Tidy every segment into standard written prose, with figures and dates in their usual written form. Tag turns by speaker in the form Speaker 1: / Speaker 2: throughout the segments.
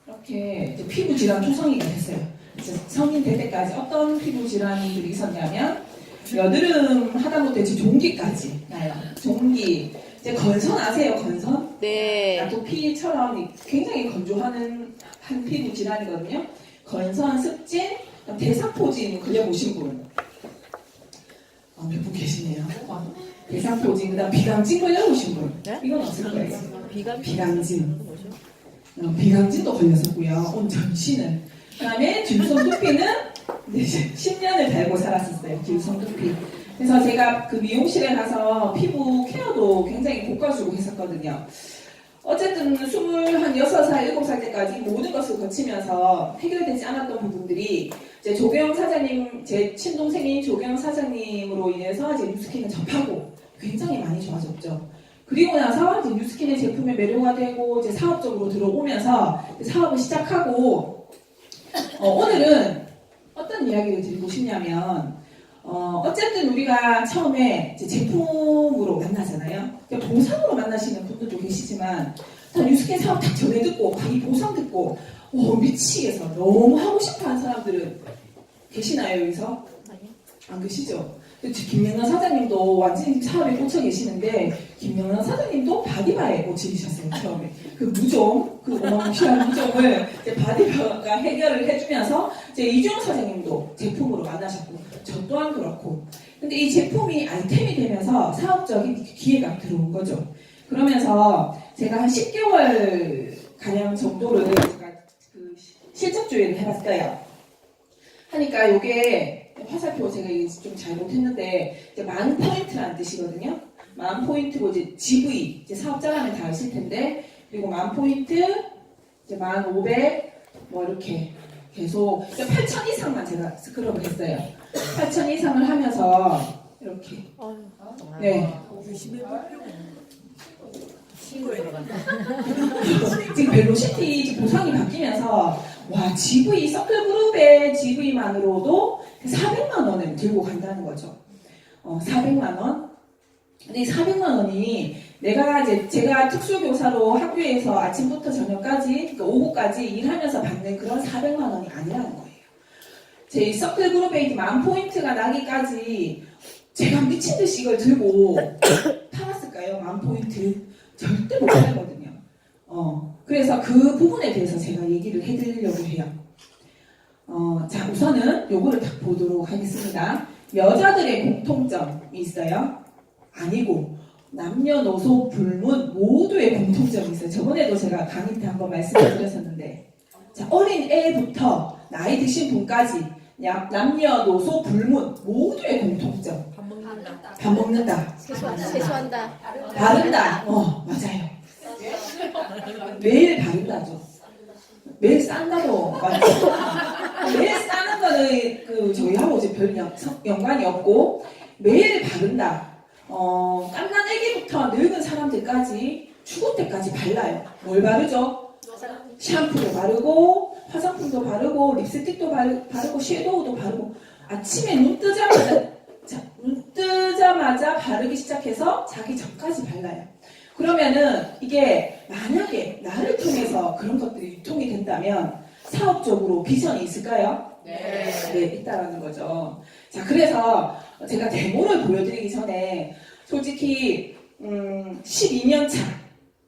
Speaker 1: 이렇게 이제 피부 질환 초성이가 됐어요. 이제 성인 될 때까지 어떤 피부 질환들이 있었냐면 여드름 하다못해 이제 종기까지 나요. 종기. 이제 건선 아세요? 건선?
Speaker 2: 네.
Speaker 1: 아토피처럼 굉장히 건조하는 한 피부 질환이거든요. 건선, 습진, 대상포진 걸려보신 분. 몇 분 계시네요. 대상포진, 그다음 비강진 걸려보신 분.
Speaker 2: 네?
Speaker 1: 이건 없을 거예요. 비강진.
Speaker 2: 뭐죠?
Speaker 1: 비강진도 걸렸었고요. 온 전신을. 그다음에 듀성 두피는 10년을 달고 살았었어요. 듀성 두피. 그래서 제가 그 미용실에 가서 피부 케어도 굉장히 고가주고 했었거든요. 어쨌든 26살, 7살 때까지 모든 것을 거치면서 해결되지 않았던 부분들이 이제 조경 사장님, 제 친동생인 조경 사장님으로 인해서 이제 뉴스킨을 접하고 굉장히 많이 좋아졌죠. 그리고 나서 이제 뉴스킨의 제품에 매료가 되고 이제 사업적으로 들어오면서 사업을 시작하고 오늘은 어떤 이야기를 드리고 싶냐면 어쨌든 우리가 처음에 이제 제품으로 만나잖아요. 보상으로 만나시는 분들도 계시지만 다 뉴스킨 사업 딱 전에 듣고 이 보상 듣고 미치겠어 너무 하고 싶어하는 사람들은 계시나요 여기서?
Speaker 2: 아니요.
Speaker 1: 안 계시죠? 김명란 사장님도 완전히 사업에 꽂혀 계시는데 김명란 사장님도 바디바에 꽂히셨어요 처음에. 그 무좀, 그 어마무시한 무좀을 이제 바디바가 해결을 해주면서 이제 이주영 사장님도 제품으로 만나셨고 저 또한 그렇고. 근데 이 제품이 아이템이 되면서 사업적인 기회가 들어온 거죠. 그러면서 제가 한 10개월 가량 정도를 제가 그 실적 조회를 해봤어요. 하니까 요게 화살표 제가 좀 잘못했는데 이제 만 포인트라는 뜻이거든요. 만 포인트고 이제 GV 이제 사업자라면 다 아실 텐데 그리고 만 포인트 이제 만 500 뭐 이렇게 계속 8,000 이상만 제가 스크럽을 했어요. 8,000 이상을 하면서 이렇게 네.
Speaker 2: 신고에 들어간다.
Speaker 1: 지금 벨로시티 보상이 바뀌면서 와 GV 서클그룹의 GV만으로도 400만 원을 들고 간다는 거죠. 400만 원. 근데 이 400만 원이 제가 특수교사로 학교에서 아침부터 저녁까지 그러니까 오후까지 일하면서 받는 그런 400만 원이 아니라는 거예요. 제 서클그룹에 만 포인트가 나기까지 제가 미친 듯이 이걸 들고 팔았을까요? 만 포인트 절대 못 팔거든요. 그래서 그 부분에 대해서 제가 얘기를 해드리려고 해요. 자, 우선은 요거를 딱 보도록 하겠습니다. 여자들의 공통점이 있어요. 아니고, 남녀노소 불문 모두의 공통점이 있어요. 저번에도 제가 강의 때 한번 말씀을 드렸었는데, 자, 어린 애부터 나이 드신 분까지, 남녀노소 불문 모두의 공통점.
Speaker 2: 밥 먹는다.
Speaker 1: 밥 먹는다.
Speaker 2: 세수한다.
Speaker 1: 바른다. 맞아요. 매일 바른다죠. 매일 싼다고 맞죠? 매일 싸는 거는 저희하고 이제 별 연관이 없고 매일 바른다. 깐난 애기부터 늙은 사람들까지 죽을 때까지 발라요. 뭘 바르죠? 샴푸도 바르고 화장품도 바르고 립스틱도 바르고 섀도우도 바르고 아침에 눈 뜨자마자 바르기 시작해서 자기 전까지 발라요. 그러면은 이게 만약에 나를 통해서 그런 것들이 유통이 된다면 사업적으로 비전이 있을까요?
Speaker 2: 네.
Speaker 1: 네, 있다라는 거죠. 자, 그래서 제가 데모를 보여드리기 전에 솔직히 12년 차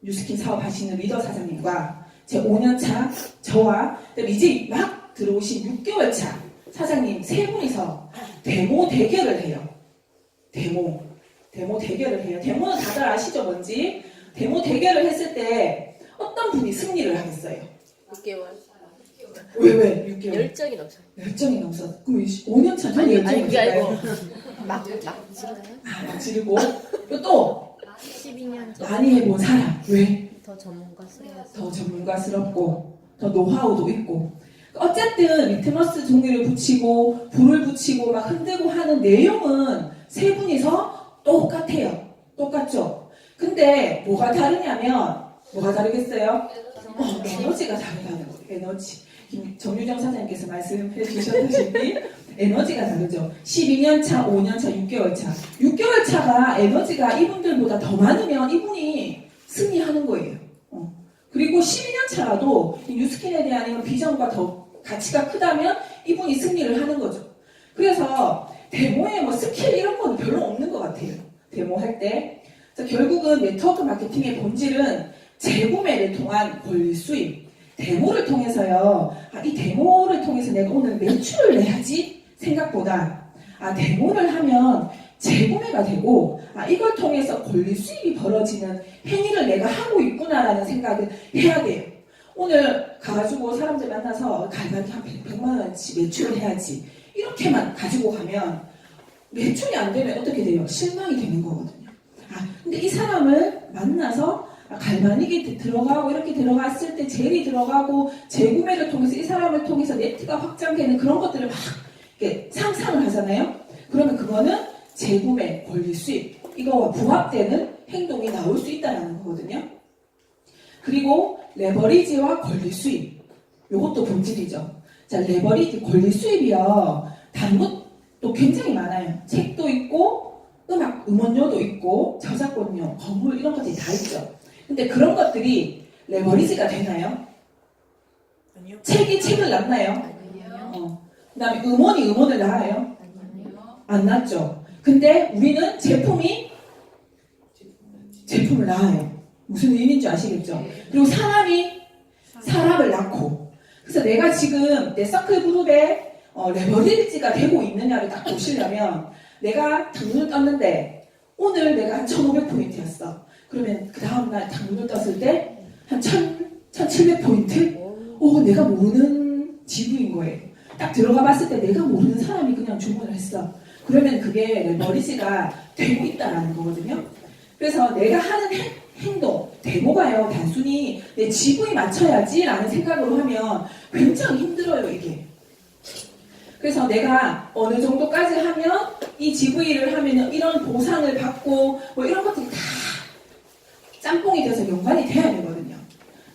Speaker 1: 뉴스킨 사업 하시는 리더 사장님과 제 5년 차 저와 이제 막 들어오신 6개월 차 사장님 세 분이서 데모 대결을 해요. 데모 대결을 해요. 데모는 다들 아시죠 뭔지? 데모 대결을 했을 때 어떤 분이 승리를 하겠어요?
Speaker 2: 6개월.
Speaker 1: 왜? 6개월?
Speaker 2: 열정이 넘쳐.
Speaker 1: 열정이 넘쳐. 그럼 5년 차
Speaker 2: 아니,
Speaker 1: 열정이
Speaker 2: 그게 아니고.
Speaker 1: 없을까요?
Speaker 2: 막 지르나요?
Speaker 1: 막 지르고 또
Speaker 2: 12년 전.
Speaker 1: 많이 해본 사람. 왜?
Speaker 2: 더 전문가스러워서.
Speaker 1: 더 전문가스럽고 더 노하우도 있고 어쨌든 리트머스 종이를 붙이고 불을 붙이고 막 흔들고 하는 내용은 세 분이서 똑같아요. 똑같죠? 근데 뭐가 다르냐면 뭐가 다르겠어요? 에너지가 다르다는 거예요. 에너지. 정유정 사장님께서 말씀해 주셨다시피 에너지가 다르죠. 12년 차, 5년 차, 6개월 차. 6개월 차가 에너지가 이분들보다 더 많으면 이분이 승리하는 거예요. 그리고 12년 차라도 이 뉴스킨에 대한 이런 비전과 더 가치가 크다면 이분이 승리를 하는 거죠. 그래서 데모에 뭐 스킬 이런 건 별로 없는 것 같아요. 데모 할 때. 그래서 결국은 네트워크 마케팅의 본질은 재구매를 통한 권리 수입. 데모를 통해서요. 이 데모를 통해서 내가 오늘 매출을 내야지 생각보다 데모를 하면 재구매가 되고 이걸 통해서 권리 수입이 벌어지는 행위를 내가 하고 있구나라는 생각을 해야 돼요. 오늘 가가지고 사람들 만나서 갈갈이 한 100만 원치 매출을 해야지 이렇게만 가지고 가면 매출이 안 되면 어떻게 돼요? 실망이 되는 거거든요. 근데 이 사람을 만나서 갈만이게 들어가고 이렇게 들어갔을 때 젤이 들어가고 재구매를 통해서 이 사람을 통해서 네트가 확장되는 그런 것들을 막 이렇게 상상을 하잖아요. 그러면 그거는 재구매, 권리 수입 이거와 부합되는 행동이 나올 수 있다는 거거든요. 그리고 레버리지와 권리 수입 이것도 본질이죠. 자, 레버리지, 권리 수입이요. 다른 것도 굉장히 많아요. 책도 있고 음원료도 있고 저작권료, 건물 이런 것들이 다 있죠. 근데 그런 것들이 레버리지가 되나요?
Speaker 3: 아니요.
Speaker 1: 책이 책을 낳나요?
Speaker 2: 아니요.
Speaker 1: 그 다음에 음원이 음원을 낳아요?
Speaker 2: 아니요.
Speaker 1: 안 낳죠. 근데 우리는 제품이 제품을 낳아요. 무슨 의미인지 아시겠죠? 그리고 사람이 사람을 낳고. 그래서 내가 지금 내 서클 그룹에 레버리지가 되고 있느냐를 딱 보시려면 내가 당근을 떴는데 오늘 내가 한 1500포인트였어. 그러면 그 다음날 당근을 떴을 때 한 1700포인트? 내가 모르는 지구인 거예요. 딱 들어가 봤을 때 내가 모르는 사람이 그냥 주문을 했어. 그러면 그게 레버리지가 되고 있다는 거거든요. 그래서 내가 하는 행동, 데모가요, 단순히 내 지구에 맞춰야지 라는 생각으로 하면 굉장히 힘들어요, 이게. 그래서 내가 어느 정도까지 하면 이 GV를 하면 이런 보상을 받고 뭐 이런 것들이 다 짬뽕이 돼서 연관이 돼야 되거든요.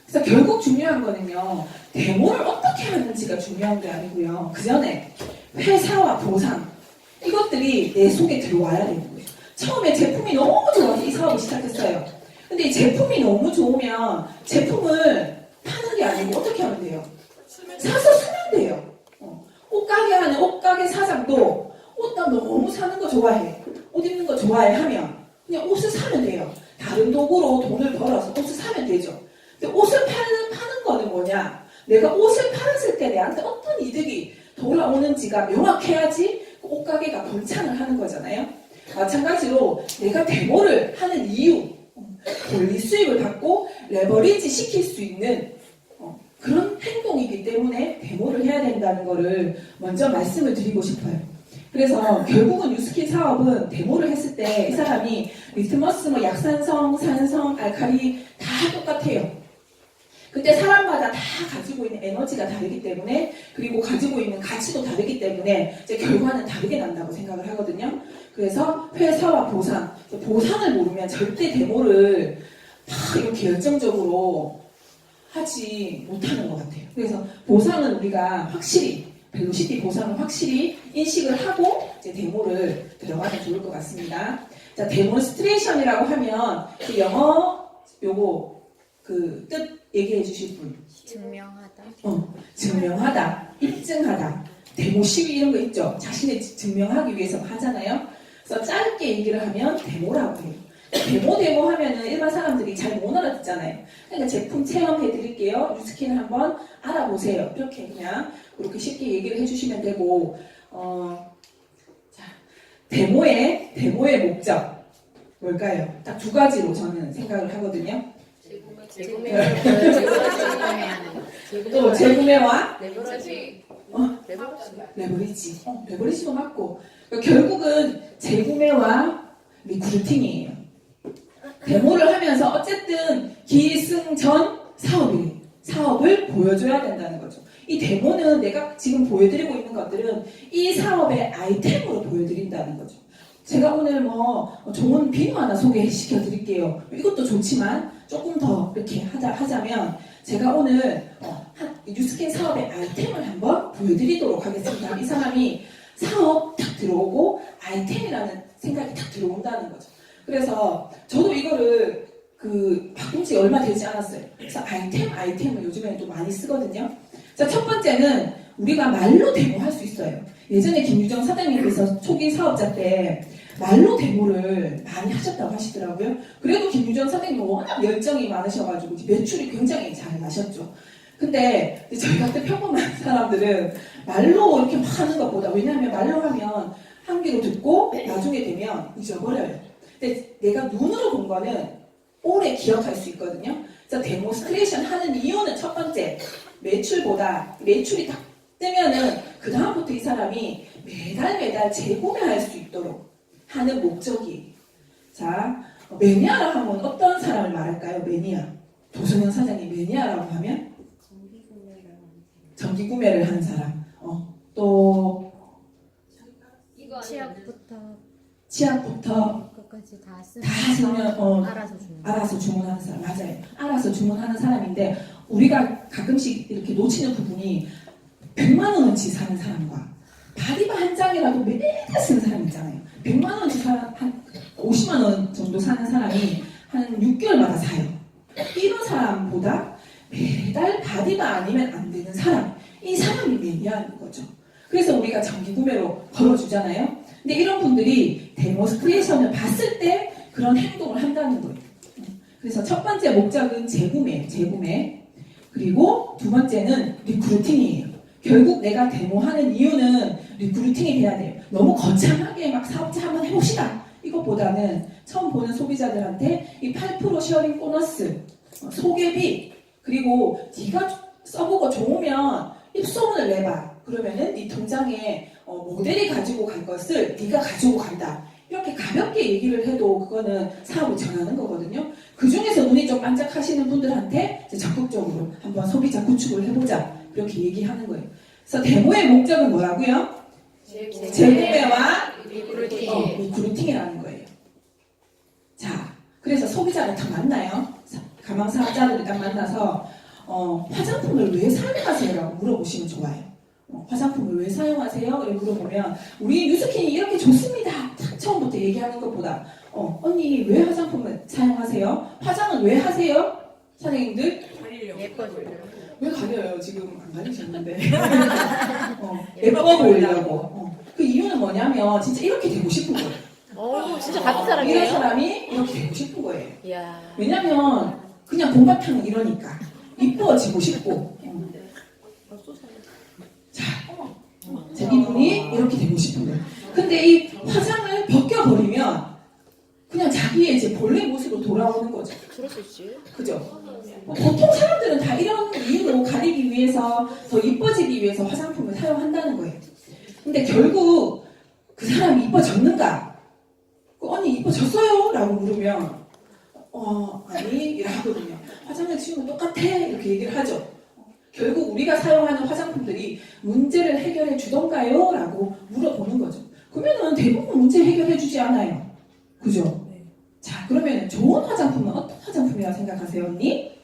Speaker 1: 그래서 결국 중요한 거는요, 데모를 어떻게 하는지가 중요한 게 아니고요. 그 전에 회사와 보상, 이것들이 내 속에 들어와야 되는 거예요. 처음에 제품이 너무 좋아서 이 사업을 시작했어요. 근데 이 제품이 너무 좋으면 제품을 파는 게 아니고 어떻게 하면 돼요? 사서 쓰면 돼요. 옷가게 하는 옷가게 사장도 옷 나 너무 사는 거 좋아해. 옷 입는 거 좋아해 하면 그냥 옷을 사면 돼요. 다른 도구로 돈을 벌어서 옷을 사면 되죠. 근데 옷을 파는 거는 뭐냐? 내가 옷을 팔았을 때 내한테 어떤 이득이 돌아오는지가 명확해야지 그 옷가게가 번창을 하는 거잖아요. 마찬가지로 내가 데모를 하는 이유, 권리 수입을 받고 레버리지 시킬 수 있는 그런 행동이기 때문에 데모를 해야 된다는 거를 먼저 말씀을 드리고 싶어요. 그래서 결국은 뉴스킨 사업은 데모를 했을 때 이 사람이 리트머스, 약산성, 산성, 알칼리 다 똑같아요. 근데 사람마다 다 가지고 있는 에너지가 다르기 때문에 그리고 가지고 있는 가치도 다르기 때문에 이제 결과는 다르게 난다고 생각을 하거든요. 그래서 회사와 보상을 모르면 절대 데모를 막 이렇게 열정적으로 하지 못하는 것 같아요. 그래서 보상은 우리가 확실히 벨로시티 보상을 확실히 인식을 하고 이제 데모를 들어가면 좋을 것 같습니다. 자, 데몬스트레이션이라고 하면 그 영어 요거 그 뜻 얘기해 주실 분.
Speaker 2: 증명하다.
Speaker 1: 증명하다, 입증하다, 데모 시위 이런 거 있죠. 자신을 증명하기 위해서 하잖아요. 그래서 짧게 얘기를 하면 데모라고 해요. 데모 하면은 일반 사람들이 잘 못 알아듣잖아요. 그러니까 제품 체험해 드릴게요. 뉴스킨을 한번 알아보세요. 이렇게 그냥 그렇게 쉽게 얘기를 해주시면 되고, 자, 데모의 목적 뭘까요? 딱 두 가지로 저는 생각을 하거든요. 또 재구매와 레버리지도 맞고, 그러니까 결국은 재구매와 리크루팅이에요. 데모를 하면서 어쨌든 기승전 사업을 보여줘야 된다는 거죠. 이 데모는 내가 지금 보여드리고 있는 것들은 이 사업의 아이템으로 보여드린다는 거죠. 제가 오늘 뭐 좋은 비누 하나 소개시켜 드릴게요. 이것도 좋지만 조금 더 이렇게 하자면 제가 오늘 뉴스킨 사업의 아이템을 한번 보여드리도록 하겠습니다. 이 사람이 사업 딱 들어오고 아이템이라는 생각이 딱 들어온다는 거죠. 그래서 저도 이거를 바꾼 지 얼마 되지 않았어요. 그래서 아이템을 요즘에는 또 많이 쓰거든요. 자, 첫 번째는 우리가 말로 데모할 수 있어요. 예전에 김유정 사장님께서 초기 사업자 때 말로 데모를 많이 하셨다고 하시더라고요. 그래도 김유정 사장님은 워낙 열정이 많으셔가지고 매출이 굉장히 잘 나셨죠. 근데 저희 같은 평범한 사람들은 말로 이렇게 막 하는 것보다, 왜냐하면 말로 하면 한 귀로 듣고 나중에 되면 잊어버려요. 근데 내가 눈으로 본 거는 오래 기억할 수 있거든요. 그래서 데모스트레이션 하는 이유는 첫 번째, 매출이 딱 뜨면은 그 다음부터 이 사람이 매달 재구매할 수 있도록 하는 목적이. 자, 매니아라고 하면 어떤 사람을 말할까요? 매니아. 도승현 사장님 매니아라고 하면 정기 구매를 하는 사람. 또 치약부터
Speaker 2: 끝까지 다
Speaker 1: 쓰면 알아서 주문하는 사람. 맞아요. 알아서 주문하는 사람인데 우리가 가끔씩 이렇게 놓치는 부분이 100만 원어치 사는 사람과 바디바 한 장이라도 매달 쓰는 사람 있잖아요. 100만 원어치 한 50만 원 정도 사는 사람이 한 6개월마다 사요. 이런 사람보다 매달 바디바 아니면 안 되는 사람, 이 사람이 매니아인 거죠. 그래서 우리가 정기 구매로 걸어주잖아요. 근데 이런 분들이 데모스트레이션을 봤을 때 그런 행동을 한다는 거예요. 그래서 첫 번째 목적은 재구매. 그리고 두 번째는 리크루팅이에요. 결국 내가 데모하는 이유는 리크루팅이 돼야 돼요. 너무 거창하게 막 사업자 한번 해봅시다. 이것보다는 처음 보는 소비자들한테 이 8% 쉐어링 보너스, 소개비, 그리고 네가 써보고 좋으면 입소문을 내봐. 그러면은 네 통장에 모델이 가지고 갈 것을 네가 가지고 간다. 이렇게 가볍게 얘기를 해도 그거는 사업을 전하는 거거든요. 그 중에서 눈이 좀 반짝하시는 분들한테 이제 적극적으로 한번 소비자 구축을 해보자. 이렇게 얘기하는 거예요. 그래서 데모의 목적은 뭐라고요? 재구매와 리크루팅이라는 거예요. 자, 그래서 소비자를 딱 만나요. 가망 사업자들을 딱 만나서 화장품을 왜 사용하세요? 라고 물어보시면 좋아요. 화장품을 왜 사용하세요? 이렇게 물어보면 우리 뉴스킨이 이렇게 좋습니다. 딱 처음부터 얘기하는 것보다 언니 왜 화장품을 사용하세요? 화장은 왜 하세요? 사장님들?
Speaker 2: 예뻐지려고.
Speaker 1: 왜 가려요? 지금 안 가리셨는데. 예뻐 보이려고. 그 이유는 뭐냐면 진짜 이렇게 되고 싶은 거예요.
Speaker 4: 진짜 같은
Speaker 1: 이런
Speaker 4: 사람이에요?
Speaker 1: 사람이 이렇게 되고 싶은 거예요.
Speaker 4: 이야.
Speaker 1: 왜냐면 그냥 공바탕은 이러니까 이뻐지고 싶고. 자, 자기분이 이렇게 되고 싶은 거예요. 근데 이 화장을 벗겨버리면 그냥 자기의 이제 본래 모습으로 돌아오는 거죠.
Speaker 4: 그럴 수 있지.
Speaker 1: 그죠? 보통 사람들은 다 이런 이유로 가리기 위해서, 더 이뻐지기 위해서 화장품을 사용한다는 거예요. 근데 결국 그 사람이 이뻐졌는가? 언니 이뻐졌어요? 라고 물으면 아니 이러거든요. 화장을 지우면 똑같아 이렇게 얘기를 하죠. 결국 우리가 사용하는 화장품들이 문제를 해결해 주던가요? 라고 물어보는 거죠. 그러면은 대부분 문제 해결해 주지 않아요. 그죠?
Speaker 3: 네.
Speaker 1: 자, 그러면 좋은 화장품은 어떤 화장품이라고 생각하세요, 언니?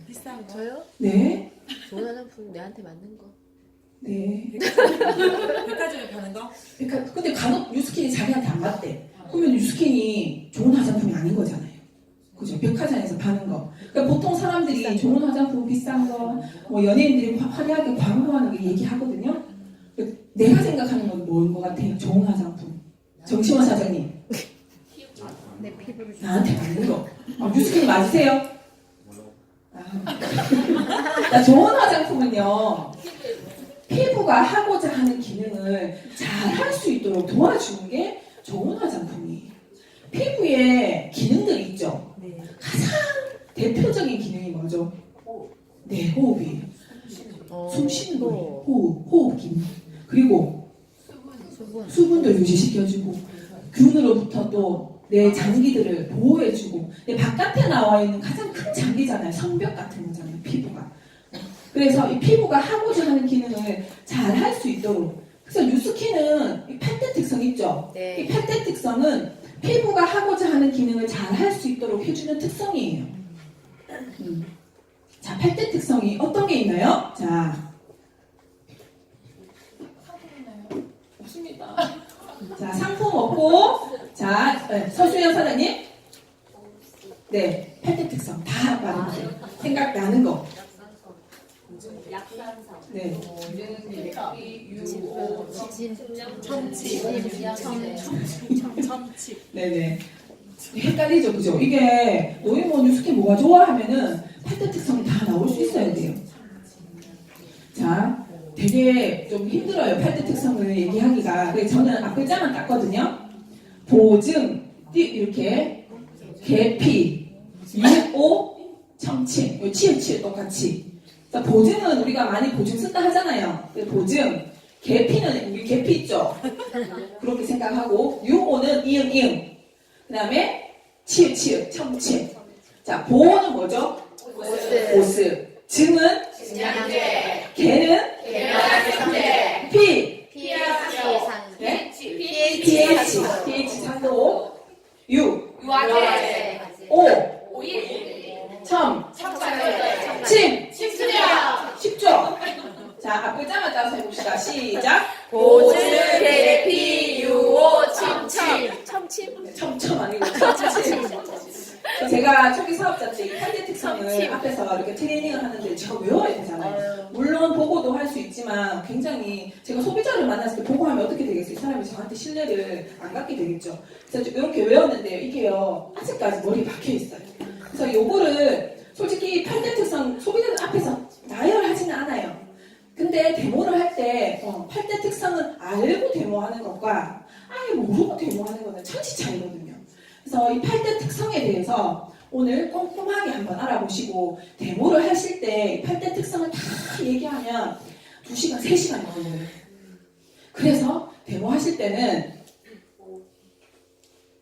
Speaker 3: 비싼 거.
Speaker 4: 저요?
Speaker 1: 네.
Speaker 4: 좋은 화장품 내한테 맞는 거.
Speaker 1: 네.
Speaker 3: 백화점에 파는 거?
Speaker 1: 그러니까 근데 간혹 뉴스킨이 자기한테 안 맞대. 그러면 뉴스킨이 좋은 화장품이 아닌 거잖아요. 그죠? 백화점에서 파는 거. 그러니까 보통 사람들이 좋은 화장품, 비싼 거, 뭐 연예인들이 화려하게 광고하는 거 얘기하거든요. 내가 생각하는 건 뭐인 것 같아요? 좋은 화장품. 정시원 사장님.
Speaker 2: 내 피부를
Speaker 1: 나한테 맞는 거. 뉴스킨 맞으세요? 자, 좋은 화장품은요. 피부가 하고자 하는 기능을 잘 할 수 있도록 도와주는 게 좋은 화장품이에요. 피부에 기능들이 있죠.
Speaker 3: 네.
Speaker 1: 가장 대표적인 기능이 뭐죠? 네, 호흡이에요. 숨 쉬는 거예요. 호흡 기능. 그리고 수분도 유지시켜주고 균으로부터 또 내 장기들을 보호해주고 내 바깥에 나와 있는 가장 큰 장기잖아요. 성벽 같은 거잖아요. 피부가. 그래서 이 피부가 하고자 하는 기능을 잘 할 수 있도록. 그래서 뉴스킨은 이 팔대 특성 있죠.
Speaker 4: 네.
Speaker 1: 이 팔대 특성은 피부가 하고자 하는 기능을 잘 할 수 있도록 해주는 특성이에요. 자, 팔대 특성이 어떤 게 있나요? 자, 없습니다. 자, 상품 없고, 자, 서수연 사장님. 네, 팔대 특성 다 말해주세요. 생각나는 거.
Speaker 5: 약산성.
Speaker 1: 네.
Speaker 3: 점치.
Speaker 1: 네네. 헷갈리죠, 그죠? 이게 노이모 뉴스케 뭐가 좋아 하면은 팔대 특성이 다 나올 수 있어야 돼요. 자, 되게 좀 힘들어요. 팔대 특성을 얘기하기가. 그래서 저는 앞글자만 땄거든요. 보증, 이렇게 계피, 유오, 청침, 치읓 똑같이. 자, 보증은 우리가 많이 보증 쓴다 하잖아요. 보증, 계피는 우리 계피 있죠. 그렇게 생각하고 유오는 이응. 그 다음에 치읓, 청침. 자, 보호는 뭐죠? 보스. 증은 개는 피. 네? pH 산도. 유. 오. 첨. 침. 쉽죠? 자, 앞글자만 따서 해봅시다. 시작.
Speaker 2: 보증, 계피, 유오, 침침.
Speaker 1: 첨 아니고 첨침. 제가 초기 사업자 때 이 8대 특성을 앞에서 이렇게 트레이닝을 하는데 제가 외워야 되잖아요. 물론 보고도 할 수 있지만 굉장히 제가 소비자를 만났을 때 보고하면 어떻게 되겠어요? 이 사람이 저한테 신뢰를 안 갖게 되겠죠. 그래서 이렇게 외웠는데요. 이게요. 아직까지 머리에 박혀 있어요. 그래서 요거를 솔직히 8대 특성 소비자들 앞에서 나열하지는 않아요. 근데 데모를 할 때 8대 특성은 알고 데모하는 것과 아예 모르고 데모하는 거는 천지 차이거든요. 그래서 이 8대 특성에 대해서 오늘 꼼꼼하게 한번 알아보시고 데모를 하실 때 8대 특성을 다 얘기하면 2시간, 3시간 걸려요. 그래서 데모하실 때는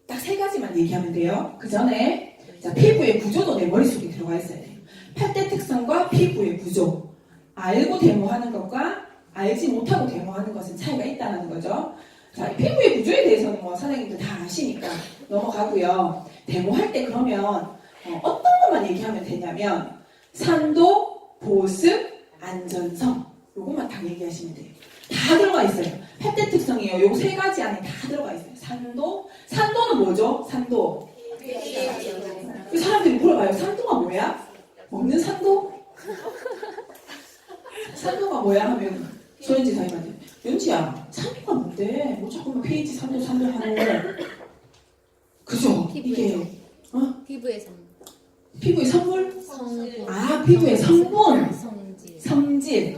Speaker 1: 딱 3가지만 얘기하면 돼요. 그 전에 자, 피부의 구조도 내 머릿속에 들어가 있어야 돼요. 8대 특성과 피부의 구조. 알고 데모하는 것과 알지 못하고 데모하는 것은 차이가 있다는 거죠. 자, 피부의 구조에 대해서는 뭐 사장님들 다 아시니까 넘어가고요. 데모할 때 그러면 어떤 것만 얘기하면 되냐면 산도, 보습, 안전성 요것만 다 얘기하시면 돼요. 다 들어가 있어요. 8대 특성이에요. 요 3가지 안에 다 들어가 있어요. 산도는 뭐죠? 산도. 사람들이 물어봐요. 산도가 뭐야? 먹는 산도? 산도가 뭐야? 하면 소연지 사님한테 연지야 산도가 뭔데? 뭐 자꾸만 pH 산도 하는 거 그죠? 이게
Speaker 4: 피부의
Speaker 1: 피부의 선물?
Speaker 4: 성분.
Speaker 1: 피부의 성분
Speaker 4: 성질.
Speaker 1: 성질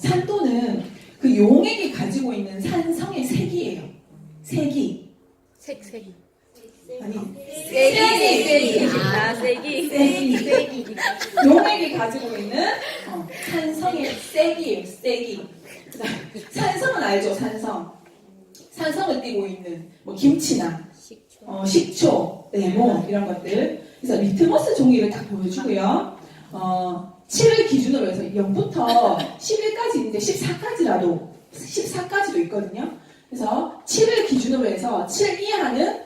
Speaker 1: 산도는 그 용액이 가지고 있는 산성의 색이에요. 색이
Speaker 4: 색.
Speaker 1: 아니
Speaker 4: 세기.
Speaker 1: 색이 용액이 가지고 있는 산성의 색이에요. 산성은 알죠? 산성을 띠고 있는 뭐 김치나 식초, 레몬 이런 것들. 그래서 리트머스 종이를 딱 보여주고요. 7을 기준으로 해서 0부터 11까지 있는데 14까지도 있거든요. 그래서 7을 기준으로 해서 7 이하는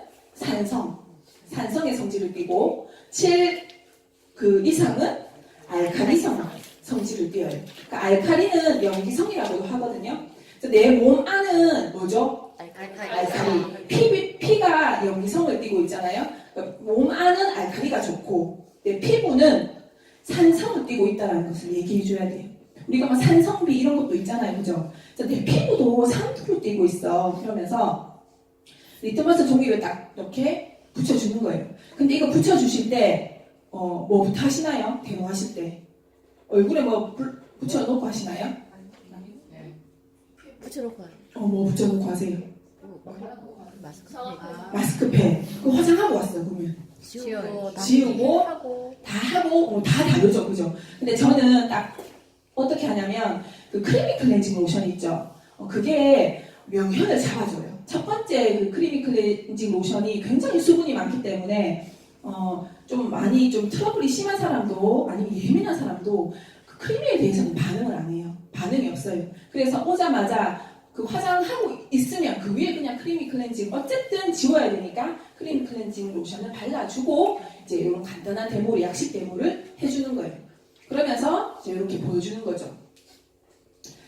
Speaker 1: 산성의 성질을 띠고 7 그 이상은 알칼리성 성질을 띠어요. 그러니까 알칼리는 염기성이라고도 하거든요. 그래서 내 몸 안은 뭐죠? 알칼리. 피가 염기성을 띠고 있잖아요. 그러니까 몸 안은 알칼리가 좋고 내 피부는 산성을 띠고 있다는 것을 얘기해 줘야 돼요. 우리가 막 산성비 이런 것도 있잖아요. 그죠? 그래서 내 피부도 산도를 띠고 있어. 그러면서 리트머스 종이를 딱 이렇게 붙여주는 거예요. 근데 이거 붙여주실 때 뭐부터 하시나요? 데모하실 때 얼굴에 뭐 붙여놓고 하시나요?
Speaker 4: 붙여놓고 와요.
Speaker 1: 뭐 붙여놓고 하세요?
Speaker 4: 마스크팩.
Speaker 1: 그거 화장하고 왔어요. 그러면 지우고 다 하고 다 다르죠. 그죠? 근데 저는 딱 어떻게 하냐면 그 크리미 클렌징 로션 있죠? 그게 명현을 잡아줘요. 첫 번째 그 크리미 클렌징 로션이 굉장히 수분이 많기 때문에 좀 많이 좀 트러블이 심한 사람도 아니면 예민한 사람도 그 크리미에 대해서는 반응을 안 해요. 반응이 없어요. 그래서 오자마자 그 화장하고 있으면 그 위에 그냥 크리미 클렌징 어쨌든 지워야 되니까 크리미 클렌징 로션을 발라주고 이제 이런 간단한 데모를 약식 데모를 해주는 거예요. 그러면서 이제 이렇게 보여주는 거죠.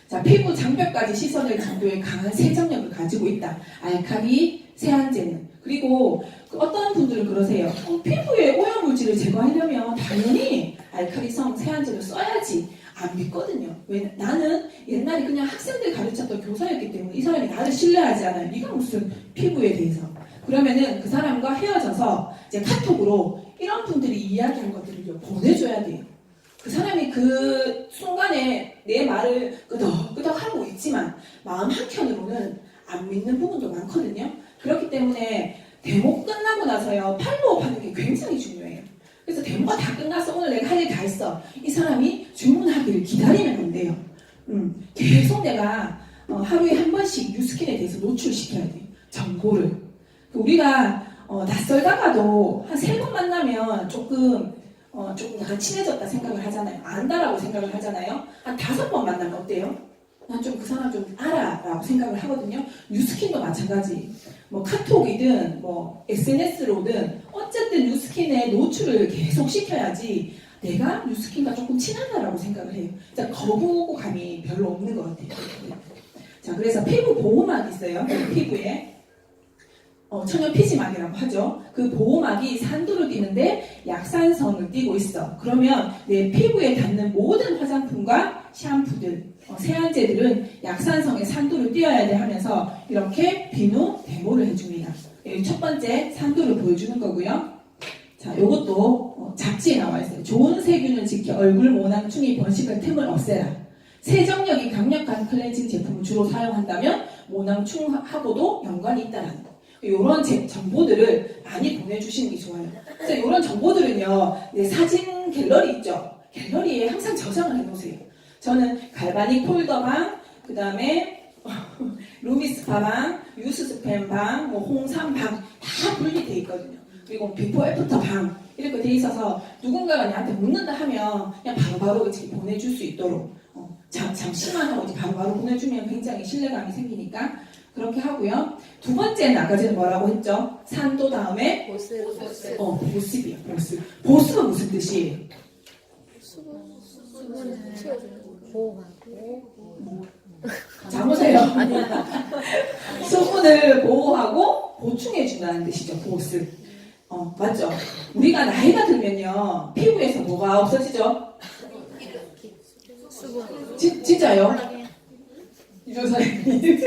Speaker 1: 자, 피부 장벽까지 씻어낼 정도의 강한 세정력을 가지고 있다. 알칼리 세안제는 그리고 그 어떤 분들은 그러세요. 피부에 오염물질을 제거하려면 당연히 알칼리성 세안제를 써야지. 안 믿거든요. 왜? 나는 옛날에 그냥 학생들 가르쳤던 교사였기 때문에 이 사람이 나를 신뢰하지 않아요. 네가 무슨 피부에 대해서. 그러면은 그 사람과 헤어져서 이제 카톡으로 이런 분들이 이야기한 것들을 보내줘야 돼요. 그 사람이 그 순간에 내 말을 끄덕끄덕 하고 있지만 마음 한켠으로는 안 믿는 부분도 많거든요. 그렇기 때문에 데모 끝나고 나서요 팔로우 하는 게 굉장히 중요해요. 그래서 데모가 다 끝나서 오늘 내가 할 일 다 했어. 이 사람이 주문하기를 기다리면 안 돼요. 계속 내가 하루에 한 번씩 뉴스킨에 대해서 노출시켜야 돼요. 정보를. 우리가 낯설다가도 한 3번 만나면 조금 약간 친해졌다 생각을 하잖아요. 안다라고 생각을 하잖아요. 한 5번 만나면 어때요? 난 좀 그 사람 좀 알아라고 생각을 하거든요. 뉴스킨도 마찬가지. 뭐 카톡이든 뭐 SNS로든 어쨌든 뉴스킨에 노출을 계속 시켜야지 내가 뉴스킨과 조금 친하다라고 생각을 해요. 거부감이 별로 없는 것 같아요. 자, 그래서 피부 보호막이 있어요. 피부에. 천연 피지막이라고 하죠. 그 보호막이 산도를 띠는데 약산성을 띠고 있어. 그러면 내 피부에 닿는 모든 화장품과 샴푸들, 세안제들은 약산성의 산도를 띄어야 돼 하면서 이렇게 비누 데모를 해줍니다. 첫 번째 산도를 보여주는 거고요. 자, 요것도 잡지에 나와 있어요. 좋은 세균을 지켜 얼굴 모낭충이 번식할 틈을 없애라. 세정력이 강력한 클렌징 제품을 주로 사용한다면 모낭충하고도 연관이 있다라는 거. 이런 정보들을 많이 보내주시는 게 좋아요. 그래서 이런 정보들은요, 사진 갤러리 있죠? 갤러리에 항상 저장을 해놓으세요. 저는 갈바닉 폴더방, 그 다음에 루미스파방, 유스스팸방, 홍삼방 다 분리되어 있거든요. 그리고 비포 애프터 방 이렇게 돼 있어서 누군가가 나한테 묻는다 하면 그냥 바로바로 이렇게 보내줄 수 있도록 잠시만 하고 바로바로 보내주면 굉장히 신뢰감이 생기니까 그렇게 하고요. 두 번째는 아까 전에 뭐라고 했죠? 산도 다음에
Speaker 2: 보습.
Speaker 1: 보습이요. 보습. 보습은 무슨 뜻이에요?
Speaker 4: 수분을 보호하고
Speaker 1: 잡으세요. 수분을 보호하고 보충해준다는 뜻이죠. 보습. 맞죠? 우리가 나이가 들면요 피부에서 뭐가 없어지죠?
Speaker 4: 수분.
Speaker 1: 진짜요? 이조사님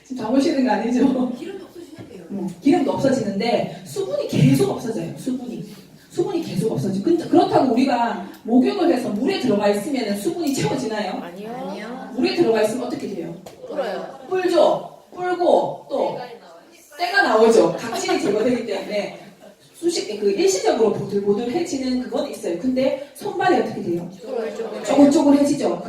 Speaker 1: 지금 잡으시는 거 아니죠?
Speaker 3: 기름도 없어지는데요.
Speaker 1: 기름도 없어지는데 수분이 계속 없어져요. 수분이 계속 없어지고. 근데 그렇다고 우리가 목욕을 해서 물에 들어가 있으면 수분이 채워지나요?
Speaker 2: 아니요.
Speaker 1: 물에 들어가 있으면 어떻게 돼요?
Speaker 2: 불어요.
Speaker 1: 불죠. 불고 또 때가 나오죠. 각질이 제거되기 때문에 일시적으로 보들보들해지는 그건 있어요. 근데 손발이 어떻게 돼요? 쪼글쪼글해지죠.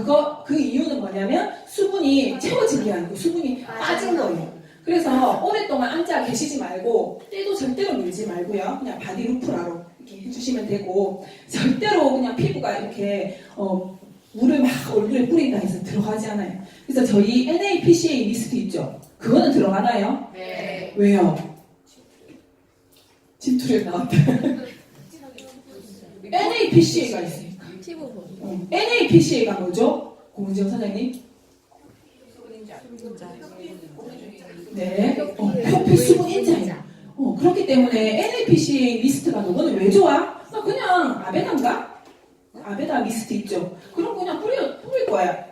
Speaker 1: 그 이유는 뭐냐면 수분이 채워진 게 아니고 수분이 빠진 거예요. 그래서 오랫동안 앉아 계시지 말고 때도 절대로 밀지 말고요. 그냥 바디 루프라로 이렇게 해주시면 되고 절대로 그냥 피부가 이렇게 물을 막 얼굴에 뿌린다 해서 들어가지 않아요. 그래서 저희 NAPCA 리스트 있죠? 그거는 들어가나요?
Speaker 2: 네.
Speaker 1: 왜요? 진투리에 나왔다. NAPCA가 있으니까.
Speaker 4: 피부 보호.
Speaker 1: NAPCA가 뭐죠? 고은정 사장님? 네. 표피 수분 인자예요. 그렇기 때문에 NAPCA 리스트가 너는 왜 좋아? 그냥 아베다인가? 아베다 리스트 있죠? 그럼 그냥 뿌릴 거야.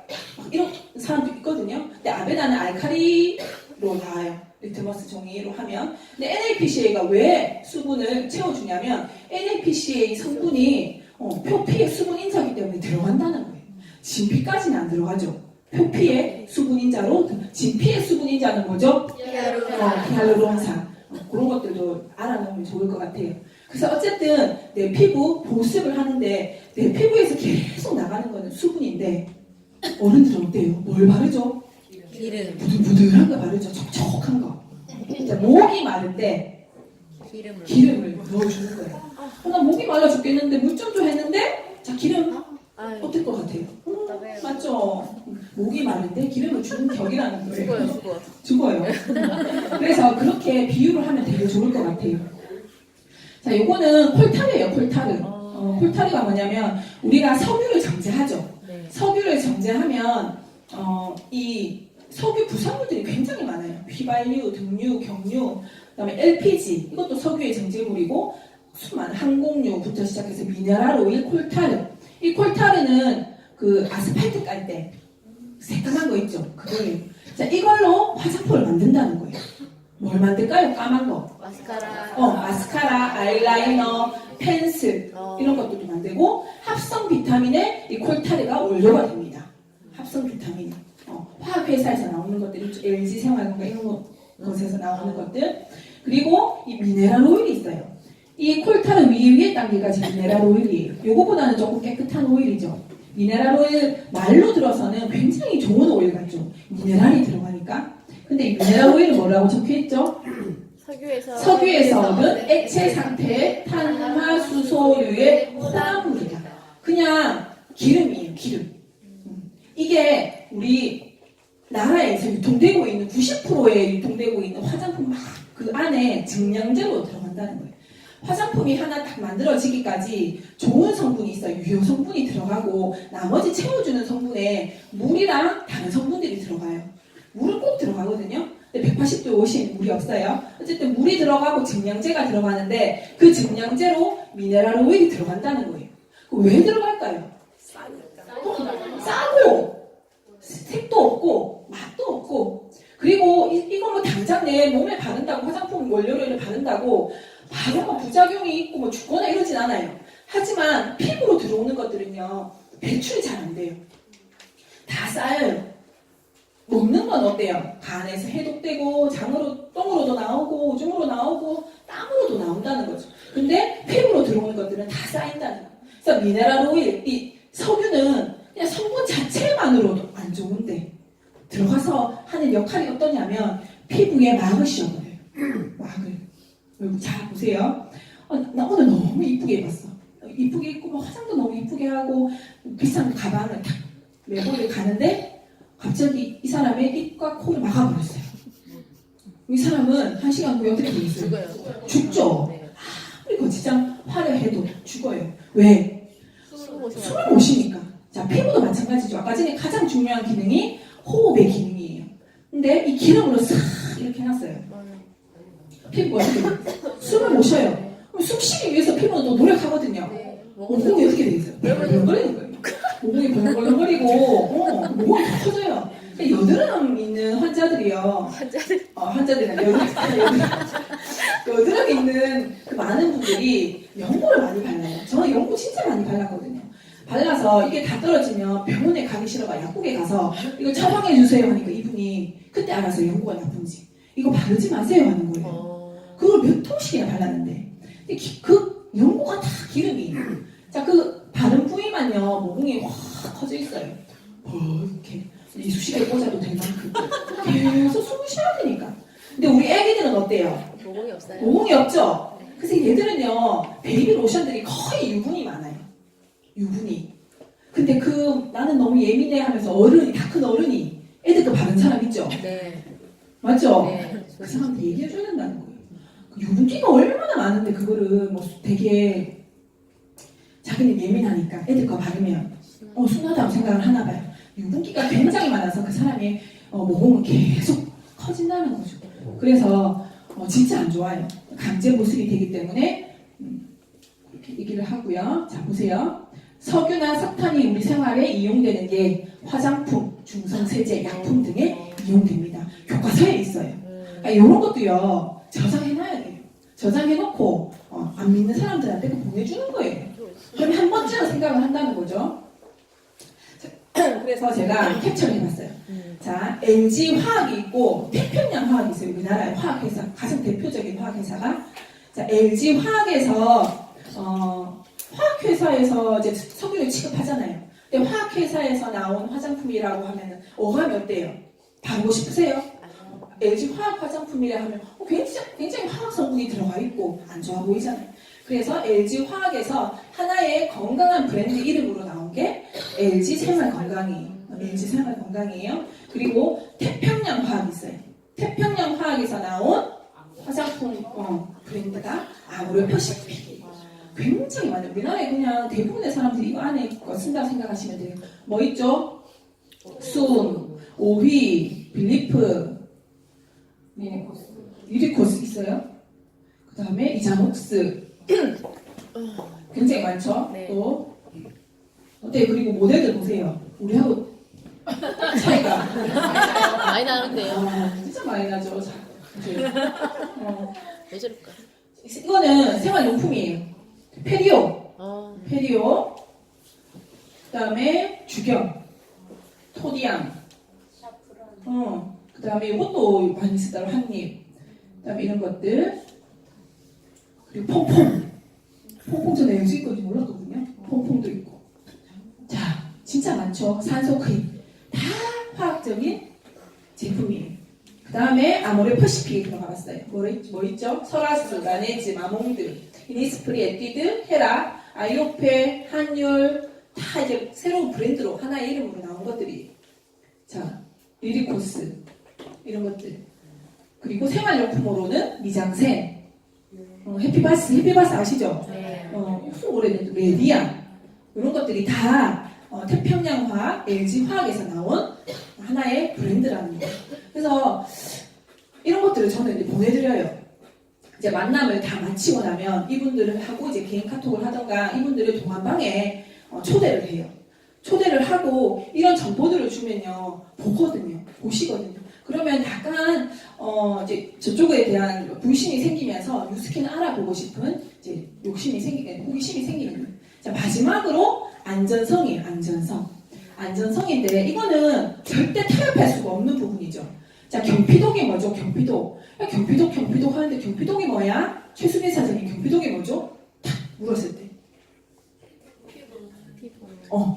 Speaker 1: 이런 사람도 있거든요. 근데 아베다는 알칼리로 나와요. 리트머스 종이로 하면. 근데 NAPCA가 왜 수분을 채워주냐면 NAPCA 성분이 표피의 수분 인자이기 때문에 들어간다는 거예요. 진피까지는 안 들어가죠. 표피의 수분 인자로 진피의 수분 인자는 뭐죠? 히알루론산. 그런 것들도 알아놓으면 좋을 것 같아요. 그래서 어쨌든 내 피부 보습을 하는데 내 피부에서 계속 나가는 거는 수분인데 어른들은 어때요? 뭘 바르죠?
Speaker 4: 기름.
Speaker 1: 부들부들한 거 바르죠. 촉촉한 거. 이제 목이 마른데 기름을 넣어주는 거예요. 나 목이 말라 죽겠는데 물 좀 줘 했는데 자 기름 어떨 것 같아요? 맞죠? 목이 마른데 기름을 주는 격이라는 거예요. 죽어요. 그래서 그렇게 비유를 하면 되게 좋을 것 같아요. 자, 요거는 콜타르예요. 콜타르. 콜타르가 뭐냐면 우리가 석유를 정제하죠. 석유를 정제하면 이 석유 부산물들이 굉장히 많아요. 휘발유, 등유, 경유, 그다음에 LPG 이것도 석유의 정제물이고 수많은 항공유부터 시작해서 미네랄 오일, 콜타르. 이 콜타르는 그 아스팔트 깔 때 새까만 거 있죠. 그거예요. 자, 이걸로 화장품을 만든다는 거예요. 뭘 만들까요? 까만 거.
Speaker 4: 마스카라.
Speaker 1: 마스카라, 아이라이너, 펜슬 이런 것들도 만들고 합성 비타민에 이 콜타르가 원료가 됩니다. 합성 비타민. 화학 회사에서 나오는 것들이 LG 생활건강 이런 곳에서 나오는 것들. 그리고 이 미네랄 오일이 있어요. 이 콜타르 위에 단계가 지금 미네랄 오일이에요. 요거보다는 조금 깨끗한 오일이죠. 미네랄 오일 말로 들어서는 굉장히 좋은 오일 같죠. 미네랄이 들어가니까. 근데 이 미네랄 오일은 뭐라고 적혀있죠? 석유에서 얻은 액체 상태의 탄화수소류의 혼합물이다. 그냥 기름이에요, 기름. 이게 우리 나라에서 유통되고 있는 90%에 유통되고 있는 화장품 막 그 안에 증량제로 들어간다는 거예요. 화장품이 하나 딱 만들어지기까지 좋은 성분이 있어요. 유효 성분이 들어가고 나머지 채워주는 성분에 물이랑 다른 성분들이 들어가요. 물은 꼭 들어가거든요. 근데 180도 오신 물이 없어요. 어쨌든 물이 들어가고 증량제가 들어가는데 그 증량제로 미네랄 오일이 들어간다는 거예요. 왜 들어갈까요? 싸고 색도 없고 맛도 없고 그리고 이거 뭐 당장 내 몸에 바른다고 화장품 원료를 바른다고 바로 뭐 부작용이 있고 뭐 죽거나 이러진 않아요. 하지만 피부로 들어오는 것들은요 배출이 잘 안 돼요. 다 쌓여요. 먹는 건 어때요? 간에서 해독되고 장으로 똥으로도 나오고 오줌으로 나오고 땀으로도 나온다는 거죠. 근데 피부로 들어오는 것들은 다 쌓인다는 거예요. 그래서 미네랄 오일, 이 석유는 그냥 성분 자체만으로도 안 좋은데 들어가서 하는 역할이 어떠냐면 피부에 막을 씌워버려요. 막을. 여러분 잘 보세요. 나 오늘 너무 이쁘게 입었어. 이쁘게 입고 뭐 화장도 너무 이쁘게 하고 비싼 가방을 탁 메고 가는데 갑자기 이 사람의 입과 코를 막아버렸어요. 이 사람은 1시간 후에 어떻게 되겠어요? 죽죠. 아무리 거치장 화려해도 죽어요. 왜? 숨을 못 쉬니까. 자, 피부도 마찬가지죠. 아까 전에 가장 중요한 기능이 호흡의 기능이에요. 근데 이 기름으로 싹 이렇게 해놨어요. 피부가 숨을 못 쉬어요. 그럼 숨 쉬기 위해서 피부는 또 노력하거든요. 모공이 어떻게 되겠어요? 벌렁거리는 거예요. 모공이 벌렁거리고 모공이 더 커져요. 여드름 있는 환자들이요. 환자들이나 여드름 있는 그 많은 분들이 연고를 많이 발라요. 저는 연고 진짜 많이 발랐거든요. 발라서 이게 다 떨어지면 병원에 가기 싫어가 약국에 가서 이거 처방해 주세요 하니까 이분이 그때 알아서 연고가 나쁜지 이거 바르지 마세요 하는 거예요. 그걸 몇 통씩이나 발랐는데 근데 그 연고가 다 기름이에요. 자, 그 바른 부위만요 모공이 확 커져 있어요. 이렇게 이쑤시개 꽂아도 될 만큼 계속 숨을 쉬어야 되니까. 근데 우리 애기들은 어때요?
Speaker 4: 모공이 없어요.
Speaker 1: 모공이 없죠? 그래서 얘들은요 베이비 로션들이 거의 유분이 많아요. 유분이. 근데 나는 너무 예민해 하면서 어른이 다 큰 어른이 애들 거 바른 사람 있죠?
Speaker 4: 네.
Speaker 1: 맞죠?
Speaker 4: 네.
Speaker 1: 그 사람한테 얘기해줘야 된다는 거예요. 그 유분기가 얼마나 많은데 그거를 뭐 되게 자기는 예민하니까 애들 거 바르면 순하다고 생각을 하나 봐요. 유분기가 굉장히 많아서 그 사람의 모공은 계속 커진다는 거죠. 그래서 진짜 안 좋아요. 강제 보습이 되기 때문에 이렇게 얘기를 하고요. 자, 보세요. 석유나 석탄이 우리 생활에 이용되는 게 화장품, 중성세제, 약품 등에 이용됩니다. 교과서에 있어요. 그러니까 이런 것도요. 저장해놔야 돼요. 저장해놓고 안 믿는 사람들한테 보내주는 거예요. 그럼 한 번쯤은 생각을 한다는 거죠. 그래서 제가 캡처를 해봤어요. 자, LG 화학이 있고 태평양 화학이 있어요. 우리나라의 화학회사 가장 대표적인 화학회사가 자, LG 화학에서 화학회사에서 이제 석유를 취급하잖아요. 근데 화학회사에서 나온 화장품이라고 하면은 어감이 어때요? 바르고 싶으세요? LG 화학 화장품이라 하면 굉장히 화학 성분이 들어가 있고 안 좋아 보이잖아요. 그래서 LG 화학에서 하나의 건강한 브랜드 이름으로 나온 게 LG 생활 건강이에요. LG 생활 건강이에요. 그리고 태평양 화학이 있어요. 태평양 화학에서 나온 화장품 브랜드가 아모레퍼시픽. 굉장히 많아요. 우리나라에 그냥 대부분의 사람들이 이거 안에 거 쓴다고 생각하시면 돼요. 뭐 있죠? 순, 오휘, 빌리프, 유리코스 있어요. 그 다음에 이자목스. 굉장히 많죠.
Speaker 4: 네.
Speaker 1: 또 어때요? 그리고 모델들 보세요. 우리하고 차이가
Speaker 4: 많이 나는데요.
Speaker 1: 진짜 많이 나죠. 자, 이제,
Speaker 4: 왜 저럴까?
Speaker 1: 이거는 생활용품이에요. 페리오,
Speaker 4: 어.
Speaker 1: 페리오. 그 다음에 주경, 토디앙. 그 다음에 이것도 많이 쓰더라고. 한입. 그 다음에 이런 것들. 그리고 퐁퐁. 퐁퐁 전에 여기 있거든요. 몰랐거든요. 퐁퐁도 있고. 자, 진짜 많죠. 산소 크림. 다 화학적인 제품이에요. 그 다음에 아모레 퍼시픽이 들어가봤어요. 뭐 있죠? 설화수, 라네즈, 마몽드, 이니스프리, 에뛰드, 헤라, 아이오페, 한율 다 이제 새로운 브랜드로 하나의 이름으로 나온 것들이. 자, 리리코스 이런 것들. 그리고 생활용품으로는 미장센, 해피바스 아시죠?
Speaker 4: 네.
Speaker 1: 무슨 오래된 레디안 이런 것들이 다 태평양화학, LG화학에서 나온 하나의 브랜드라는 거예요. 그래서 이런 것들을 저는 이제 보내드려요. 이제 만남을 다 마치고 나면 이분들을 하고 이제 개인 카톡을 하던가 이분들을 동안방에 초대를 해요. 초대를 하고 이런 정보들을 주면요 보시거든요. 그러면 약간 이제 저쪽에 대한 불신이 생기면서 뉴스킨을 알아보고 싶은 이제 호기심이 생기는. 자, 마지막으로 안전성이에요. 안전성인데 이거는 절대 타협할 수가 없는 부분이죠. 자, 경피독이 뭐죠? 경피독 하는데 경피독이 뭐야? 최수빈 사장님 경피독이 뭐죠? 탁 물었을 때.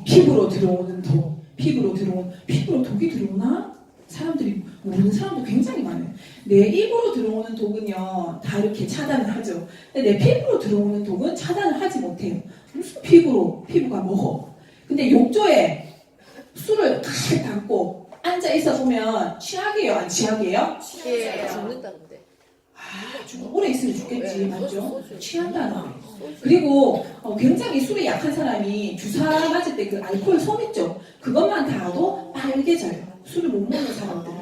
Speaker 1: 피부로 들어오는 독. 피부로 독이 들어오나? 사람들이 모르는 사람도 굉장히 많아요. 내 입으로 들어오는 독은요 다 이렇게 차단을 하죠. 근데 내 피부로 들어오는 독은 차단을 하지 못해요. 무슨 피부가 먹어. 근데 욕조에 술을 가득 담고 앉아 있어 보면 취약이에요, 안 취약이에요?
Speaker 4: 예. 죽는다는데.
Speaker 1: 오래 있으면 죽겠지,
Speaker 4: 네,
Speaker 1: 맞죠?
Speaker 4: 소주.
Speaker 1: 취한다는 거예요. 그리고 굉장히 술에 약한 사람이 주사 맞을 때 그 알코올 솜 있죠? 그것만 닿아도 빨개져요. 술을 못 먹는 사람들은.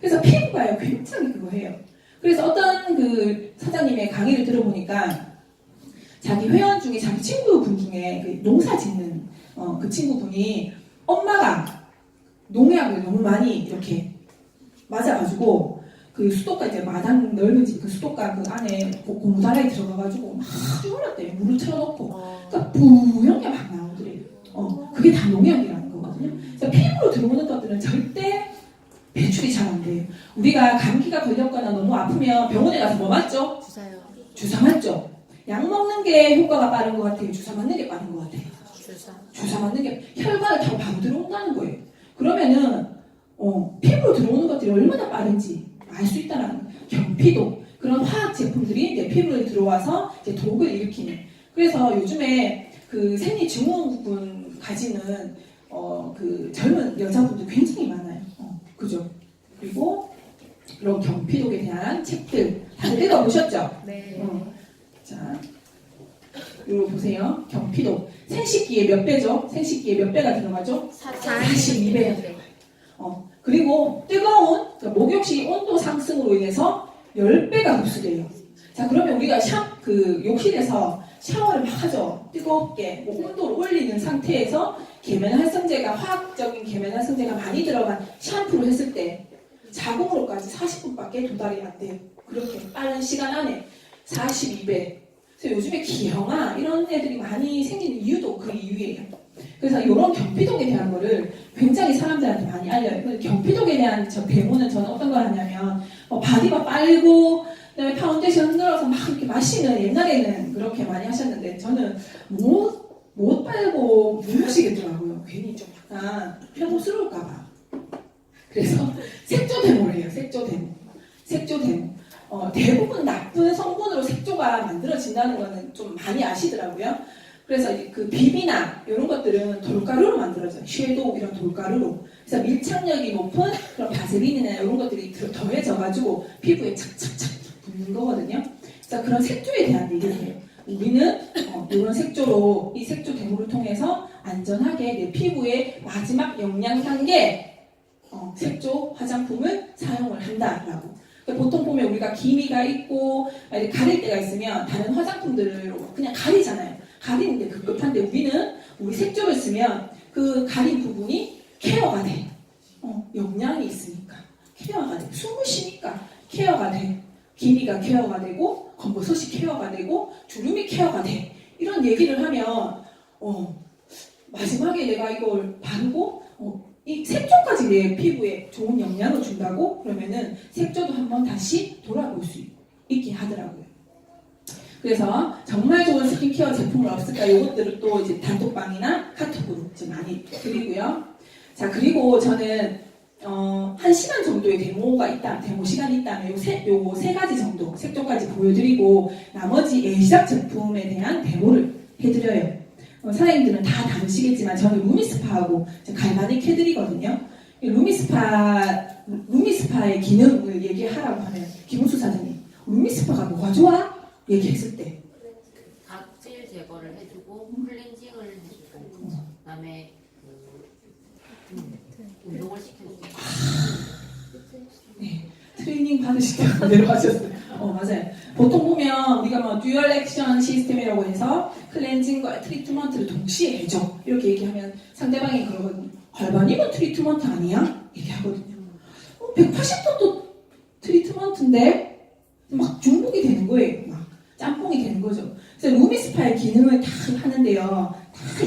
Speaker 1: 그래서 피부가요 굉장히 그거 해요. 그래서 어떤 그 사장님의 강의를 들어보니까 자기 회원 중에 자기 친구분 중에 그 농사 짓는 그 친구분이 엄마가 농약을 너무 많이 이렇게 맞아가지고 그 수도가 이제 마당 넓은 집 그 수도가 그 안에 고무다라에 들어가가지고 막 졸랐대요. 물을 틀어놓고 그러니까 뿌연 게 막 나오더래요. 그게 다 농약이라는 거거든요. 그래서 피부로 들어오는 것들은 절대 배출이 잘 안 돼요. 우리가 감기가 걸렸거나 너무 아프면 병원에 가서 뭐 맞죠?
Speaker 4: 주사요.
Speaker 1: 주사 맞죠? 약 먹는 게 효과가 빠른 것 같아요. 주사 맞는 게 빠른 것 같아요. 주사 맞는 게 혈관을 타고 바로 들어온다는 거예요. 그러면은 피부로 들어오는 것들이 얼마나 빠른지 알 수 있다는 거예요. 경피독 그런 화학 제품들이 이제 피부에 들어와서 이제 독을 일으키는. 그래서 요즘에 그 생리 증후군 가지는 그 젊은 여자분들 굉장히 많아요. 그죠? 그리고 이런 경피독에 대한 책들 다들 읽어보셨죠?
Speaker 4: 네.
Speaker 1: 자, 이거 보세요. 경피독. 생식기에 몇 배죠? 생식기에 몇 배가 들어가죠? 42배가 들어가요. 그리고 뜨거운 그러니까 목욕시 온도 상승으로 인해서 10배가 흡수돼요. 자, 그러면 우리가 그 욕실에서 샤워를 막 하죠. 뜨겁게 온도를 올리는 상태에서 계면활성제가 화학적인 계면활성제가 많이 들어간 샴푸를 했을 때 자궁으로까지 40분밖에 도달이 안 돼요. 그렇게 빠른 시간 안에 42배. 그래서 요즘에 기형아 이런 애들이 많이 생기는 이유도 그 이유예요. 그래서 이런 경피독에 대한 거를 굉장히 사람들한테 많이 알려요. 근데 경피독에 대한 데모는 저는 어떤 걸 하냐면 바디바 빨고 그다음에 파운데이션 흔들어서 막 이렇게 마시는 옛날에는 그렇게 많이 하셨는데 저는 못 빨고 못 마시겠더라고요. 괜히 좀 약간 혐오스러울까봐. 그래서 색조 데모를 해요. 색조 데모. 대부분 나쁜 성분으로 색조가 만들어진다는 거는 좀 많이 아시더라고요. 그래서 그 비비나 이런 것들은 돌가루로 만들어져요. 섀도우 이런 돌가루로. 그래서 밀착력이 높은 그런 바세린이나 이런 것들이 더해져가지고 피부에 착착착 붙는 거거든요. 그래서 그런 색조에 대한 얘기를 해요. 우리는 이런 색조로 이 색조 데모를 통해서 안전하게 내 피부의 마지막 영양 단계 색조 화장품을 사용을 한다라고. 그러니까 보통 보면 우리가 기미가 있고 가릴 때가 있으면 다른 화장품들로 그냥 가리잖아요. 가리는 게 급급한데 우리는 우리 색조를 쓰면 그 가린 부분이 케어가 돼. 영양이 있으니까 케어가 돼. 숨을 쉬니까 케어가 돼. 기미가 케어가 되고 검버섯이 케어가 되고 주름이 케어가 돼. 이런 얘기를 하면 마지막에 내가 이걸 바르고 이 색조까지 내 피부에 좋은 영향을 준다고 그러면은 색조도 한번 다시 돌아볼 수 있게 하더라고요. 그래서 정말 좋은 스킨케어 제품은 없을까? 이것들을 또 이제 단톡방이나 카톡으로 이제 많이 드리고요. 자, 그리고 저는 1시간 정도의 데모 시간이 있다면 요 세 가지 정도 색조까지 보여드리고 나머지 A시작 제품에 대한 데모를 해드려요. 사장님들은 다 다루시겠지만 저는 루미스파하고 갈바닉 해드리거든요. 루미스파의 기능을 얘기하라고 하면 김우수 사장님, 루미스파가 뭐가 좋아? 얘기했을 때
Speaker 2: 각질 제거를 해주고 클렌징을 해주고 그다음에 운동을 시켜주고.
Speaker 1: 네, 트레이닝 받으시다고 내려가셨어요. 맞아요. 보통 보면 우리가 뭐 듀얼 액션 시스템이라고 해서 클렌징과 트리트먼트를 동시에 해줘 이렇게 얘기하면 상대방이 그러거든요. 갈바닉은 트리트먼트 아니야? 얘기하거든요. 180도도 트리트먼트인데 막 중복이 되는 거예요. 막 짬뽕이 되는 거죠. 그래서 루미스파의 기능을 다 하는데요. 다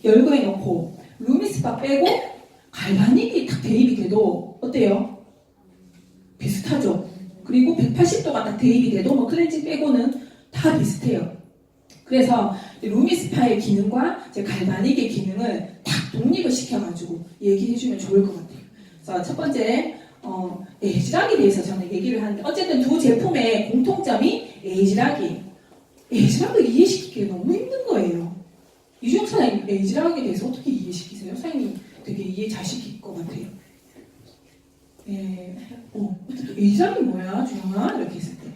Speaker 1: 열거해 놓고 루미스파 빼고 갈바닉이 딱 대입이 돼도 어때요? 비슷하죠. 그리고 180도가 딱 대입이 돼도 뭐 클렌징 빼고는 다 비슷해요. 그래서 루미스파의 기능과 이제 갈바닉의 기능을 딱 독립을 시켜가지고 얘기해주면 좋을 것 같아요. 그래서 첫 번째 에이지락에 대해서 저는 얘기를 하는데 어쨌든 두 제품의 공통점이 에이지락이에요. 에이지락을 이해시키기가 너무 힘든 거예요. 이주영 사장님 에이지락에 대해서 어떻게 이해시키세요? 사장님 되게 이해 잘 시킬 것 같아요. 어떻게 에이지락이 뭐야 주영아? 이렇게 했을 때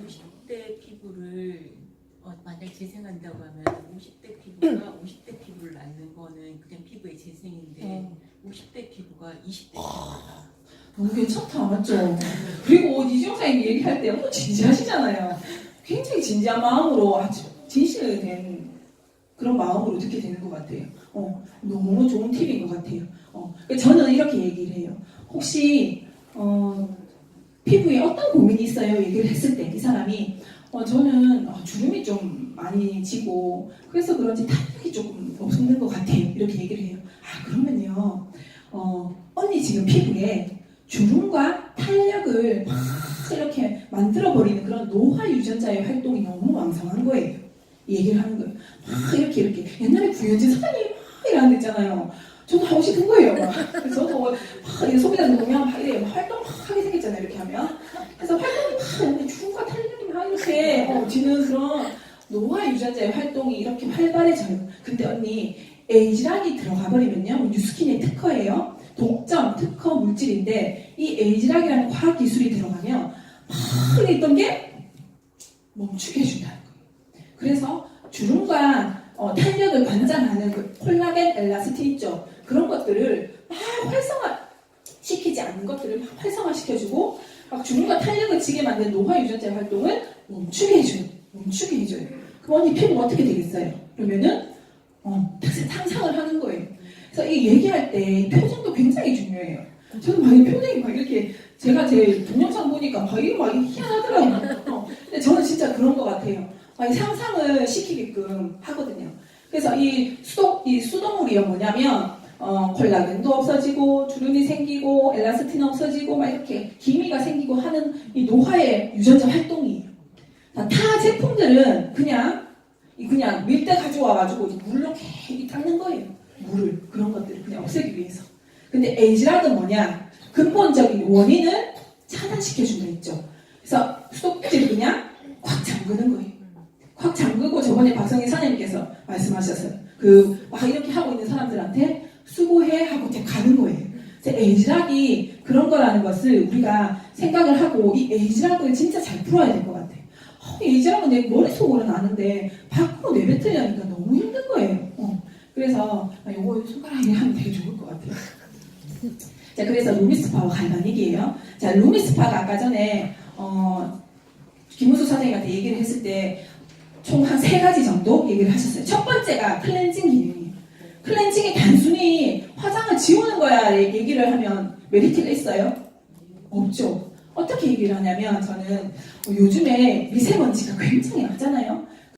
Speaker 5: 50대 피부를 만약 재생한다고 하면 50대 피부가 50대 피부를 낳는 거는 그냥 피부의 재생인데 50대 피부가 20대 피부다.
Speaker 1: 너무 괜찮다 맞죠? 그리고 이주영 사장님 얘기할 때 너무 진지하시잖아요. 굉장히 진지한 마음으로 아주 진실된 그런 마음으로 듣게 되는 것 같아요. 너무 좋은 팁인 것 같아요. 저는 이렇게 얘기를 해요. 혹시 피부에 어떤 고민이 있어요? 얘기를 했을 때 이 사람이 저는 주름이 좀 많이 지고 그래서 그런지 탄력이 조금 없는 것 같아요. 이렇게 얘기를 해요. 그러면요 언니 지금 피부에 주름과 탄력을 막 이렇게 만들어버리는 그런 노화 유전자의 활동이 너무 왕성한 거예요. 얘기를 하는 거예요. 막 이렇게 옛날에 구현진 사장님 막 이러는 데 있잖아요. 저도 하고 싶은 거예요. 그래서 저도 막 소비자들 보면 막 이래요. 활동 막 하게 생겼잖아요. 이렇게 하면. 그래서 활동이 막 오는데 주름과 탄력이 막 이렇게 지는 그런 노화 유전자의 활동이 이렇게 활발해져요. 근데 언니 에이지락이 들어가 버리면요. 뉴스킨의 특허예요. 독점, 특허 물질인데 이 에이지락이라는 과학 기술이 들어가면 막 있던 게 멈추게 해준다는 거예요. 그래서 주름과 탄력을 관장하는 그 콜라겐, 엘라스틴 있죠. 그런 것들을 막 활성화시키지 않는 것들을 막 활성화시켜주고 막 주름과 탄력을 지게 만든 노화 유전자의 활동을 멈추게 해줘요. 그럼 언니 피부가 어떻게 되겠어요? 그러면은 상상을 하는 거예요. 그래서 이 얘기할 때 표정도 굉장히 중요해요. 저는 막 이 표정이 막 이렇게 제가 제 동영상 보니까 막 이거 막 희한하더라고요. 근데 저는 진짜 그런 것 같아요. 막 상상을 시키게끔 하거든요. 그래서 이 수동물이요 뭐냐면 콜라겐도 없어지고 주름이 생기고 엘라스틴 없어지고 막 이렇게 기미가 생기고 하는 이 노화의 유전자 활동이에요. 타 제품들은 그냥 밀대 가져와가지고 물로 이렇게 닦는 거예요. 물을 그런 것들을 그냥 없애기 위해서. 근데 에이지락은 뭐냐? 근본적인 원인을 차단시켜준다 했죠. 그래서 수도꼭지를 그냥 꽉 잠그는 거예요. 꽉 잠그고 저번에 박성희 사장님께서 말씀하셨어요. 막 이렇게 하고 있는 사람들한테 수고해 하고 그냥 가는 거예요. 그래서 에이지락이 그런 거라는 것을 우리가 생각을 하고 이 에이지락을 진짜 잘 풀어야 될 것 같아요. 에이지락은 내 머릿속으로는 아는데 밖으로 내뱉으려니까 너무 힘든 거예요. 그래서 요거 손가락에 하면 되게 좋을 것 같아요. 자, 그래서 루미스파와 갈반 얘기예요. 자, 루미스파가 아까 전에 김우수 선생님한테 얘기를 했을 때 총 한 3가지 정도 얘기를 하셨어요. 첫 번째가 클렌징 기능이에요. 클렌징이 단순히 화장을 지우는 거야 얘기를 하면 메리트가 있어요? 없죠. 어떻게 얘기를 하냐면 저는 요즘에 미세먼지가 굉장히 많잖아요.